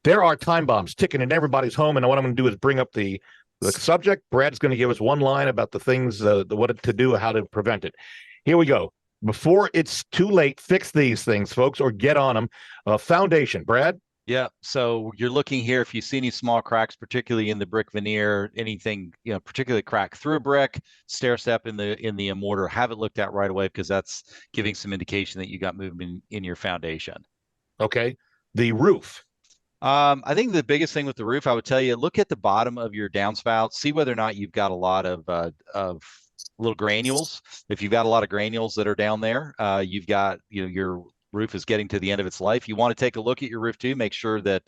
There are time bombs ticking in everybody's home, and what I'm going to do is bring up the subject. Brad's going to give us one line about the things, what to do, how to prevent it. Here we go. Before it's too late, fix these things, folks, or get on them. Foundation, Brad. Yeah. So you're looking here. If you see any small cracks, particularly in the brick veneer, anything, particularly crack through a brick, stair step in the mortar, have it looked at right away because that's giving some indication that you got movement in your foundation. Okay. The roof. I think the biggest thing with the roof, I would tell you, look at the bottom of your downspout, see whether or not you've got a lot of little granules. If you've got a lot of granules that are down there, you've got, your roof is getting to the end of its life. You want to take a look at your roof too, make sure that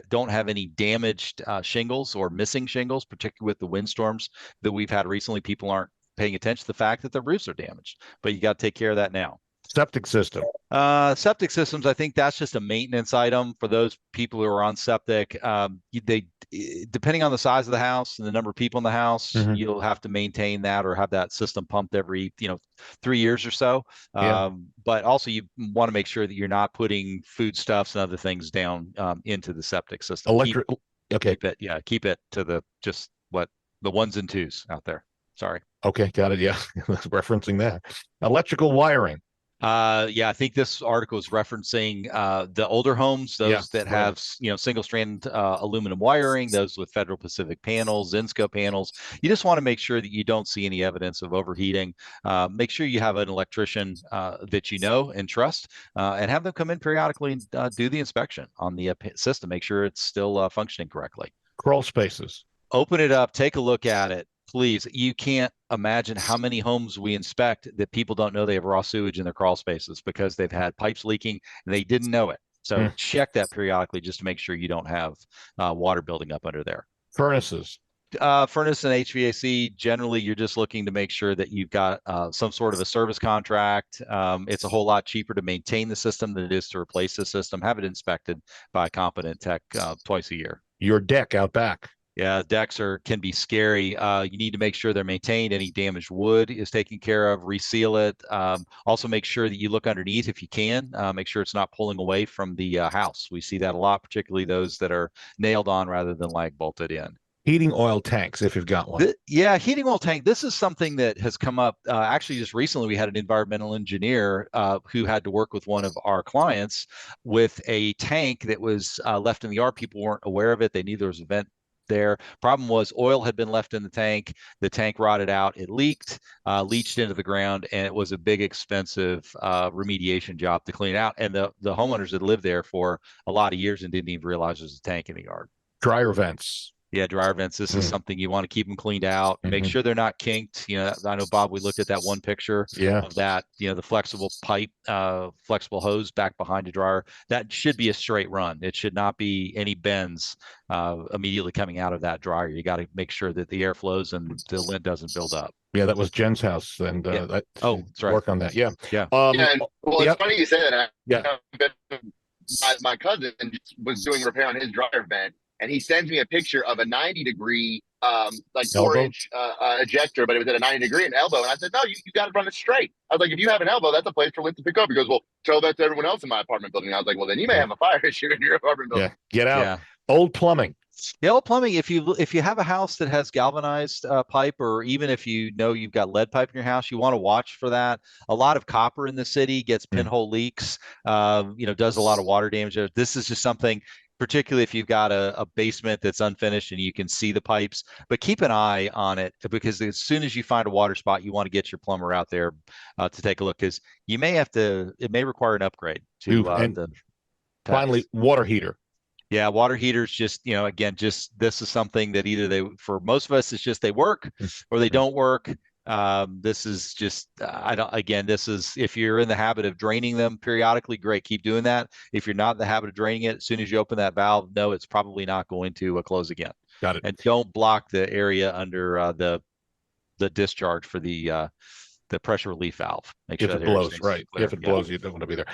don't have any damaged shingles or missing shingles, particularly with the windstorms that we've had recently. People aren't paying attention to the fact that the roofs are damaged, but you got to take care of that now. Septic system. Septic systems, I think that's just a maintenance item for those people who are on septic. Depending on the size of the house and the number of people in the house, you'll have to maintain that or have that system pumped every, 3 years or so. Yeah. But also you want to make sure that you're not putting foodstuffs and other things down into the septic system. Electric. Okay. Keep it to the ones and twos out there. Sorry. Okay, got it. Yeah, referencing that. Electrical wiring. I think this article is referencing the older homes, those that have single strand aluminum wiring, those with Federal Pacific panels, Zinsco panels. You just want to make sure that you don't see any evidence of overheating. Make sure you have an electrician that you know and trust, and have them come in periodically and do the inspection on the system. Make sure it's still functioning correctly. Crawl spaces. Open it up, take a look at it. Please, you can't imagine how many homes we inspect that people don't know they have raw sewage in their crawl spaces because they've had pipes leaking and they didn't know it. So check that periodically just to make sure you don't have water building up under there. Furnaces. Furnace and HVAC, generally, you're just looking to make sure that you've got some sort of a service contract. It's a whole lot cheaper to maintain the system than it is to replace the system. Have it inspected by a competent tech twice a year. Your deck out back. Yeah, decks can be scary. You need to make sure they're maintained. Any damaged wood is taken care of. Reseal it. Also, make sure that you look underneath if you can. Make sure it's not pulling away from the house. We see that a lot, particularly those that are nailed on rather than lag bolted in. Heating oil tanks, if you've got one. Heating oil tank. This is something that has come up. Actually, just recently, we had an environmental engineer who had to work with one of our clients with a tank that was left in the yard. People weren't aware of it. They knew there was a vent there. Problem was oil had been left in the tank. The tank rotted out. It leaked, leached into the ground, and it was a big, expensive remediation job to clean out. And the homeowners had lived there for a lot of years and didn't even realize there was a tank in the yard. Dryer vents. Yeah, dryer vents. This is something you want to keep them cleaned out. Make sure they're not kinked. I know, Bob, we looked at that one picture of that, the flexible pipe, flexible hose back behind the dryer. That should be a straight run. It should not be any bends immediately coming out of that dryer. You got to make sure that the air flows and the lint doesn't build up. Yeah, that was Jen's house, and that's right. Work on that. Yeah. Well, it's funny you say that. My cousin was doing repair on his dryer vent, and he sends me a picture of a 90-degree, like 4-inch ejector, but it was at a 90-degree and elbow. And I said, no, you got to run it straight. I was like, if you have an elbow, that's a place for lint to pick up. He goes, well, tell that to everyone else in my apartment building. And I was like, well, then you may have a fire issue in your apartment building. Yeah, get out. Yeah. Old plumbing. Yeah, old plumbing. If you have a house that has galvanized pipe, or even if you know you've got lead pipe in your house, you want to watch for that. A lot of copper in the city gets pinhole leaks. Does a lot of water damage. This is just something, particularly if you've got a basement that's unfinished and you can see the pipes, but keep an eye on it, because as soon as you find a water spot, you want to get your plumber out there to take a look, because it may require an upgrade to finally, water heater. Yeah, water heaters, just, this is something that either for most of us, it's just they work or they don't work. This is just, if you're in the habit of draining them periodically, great, keep doing that. If you're not in the habit of draining it, as soon as you open that valve, no, it's probably not going to close again. Got it. And don't block the area under the discharge for the pressure relief valve. Make sure if it blows, right? If it blows, you don't want to be there.